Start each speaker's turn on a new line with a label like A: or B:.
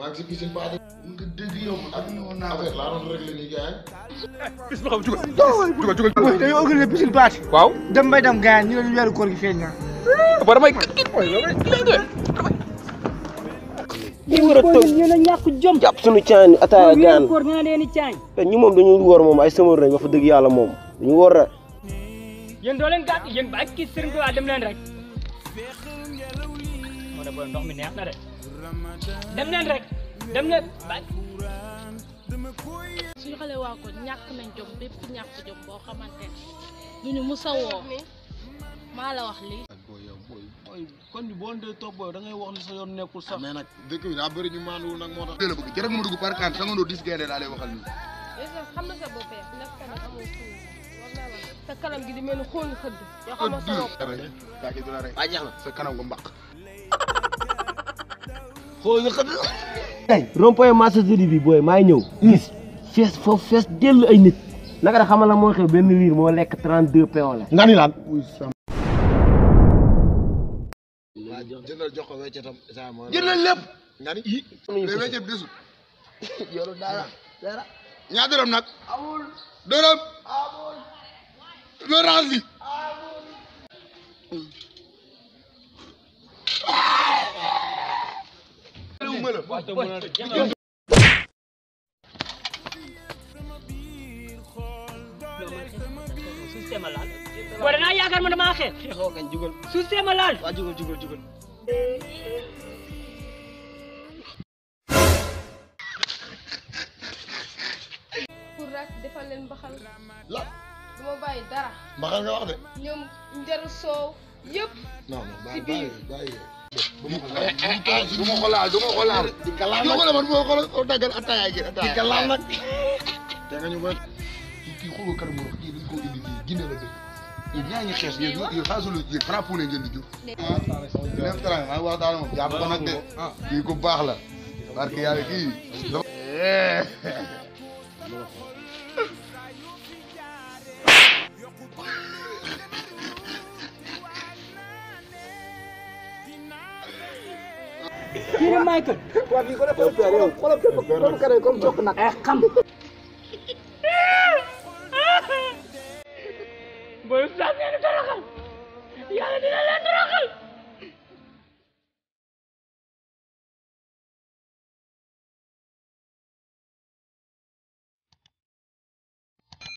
A: maa ngi si piscine Pathé. mu ngi dégg yow ak affaire laa doon réglé nii gars
B: bis ma xam jugal.
C: mooy dañoo organisé piscine Pathé.
B: waaw.
C: dem bay dem gars ñu ne weeru koor gi feeñ na.
B: ba damay mooy
D: ñu war a toog ñu ne ñàkk jom. jàpp suñu caañ ataaya gaan koor nga leen di caañ. ñu moom dañu woor moom ay sëmër lañ wax fa dëgg yàlla moom dañu woor rek.
E: yéen doo leen gàtt yéen ba ak kii Serigne Touba dem leen rek. moo ne booy ndox mi neex na de. dem leen rek dem leen ba.
F: suñu xale waa ko ñàkk nañ jom bépp ñàkk jom boo xamante ne duñu musa woo maa la wax lii.
G: booy kon bi boo dee toog booy da ngay wax ni sa yoon nekkul sax.
A: mais nag dëkk bi daa bëri ñu maanduwul nag moo tax. la bëgg jërëjëf ma dugg par kan sa nga doo dis gaynde daa lay waxal nii.
F: xam nga sa bopp nag kanam amul suuf war naa la sa kanam gi di mel ni xool xëdd yoo xam nga sa bopp.
A: daa ki du la rek.
D: waa jeex na
A: sa kanam nga mbaq.
D: xool nga xëdd. tey rond-point Massagerie bi booy maay ñëw. gis fees foofu fees dellu ay nit. naka la xamal la moo xew benn riir moo lekk 32 peon la.
C: nga ni lan.
A: jëndal jox ko weccetam saa mooy.
D: jëndal lépp.
A: nga ni ii. mais weccet bi desul. yoru dara. ñaar dërëm nag. amul. dërëm. amul. lorange bi.
E: suuf ma laal. boo danaa yaakaar ma damaa xeex.
D: xeexoo kañ jugal.
E: suuf ma laal.
D: waa jugal.
F: pour rek defal leen mbaxal.
A: la.
F: du ma bàyyi dara.
A: mbaxal nga wax de.
F: ñoom njaru soow yëpp.
A: non
F: si biir
A: bàyyi. du ma ko laal. di ka laal nag man moo ko daggal ataaya gi ataaya. di ka laal nag. te nga ñu ko kii xooloo kanam moo kii dañ koo indi fii Guinée la dëkk. yéen ñaa ngi xees yéen xaasul yéen frappé ngeen di jur. leen tara maa wax daal moom jàpp ko nag de. kii ku baax la. parce que yàlla kii.
E: kii la Michael.
C: waa kii ko def xoolal kare comme cokk nag.
E: xam. booy saa ngeen di toroxal yàlla dina leen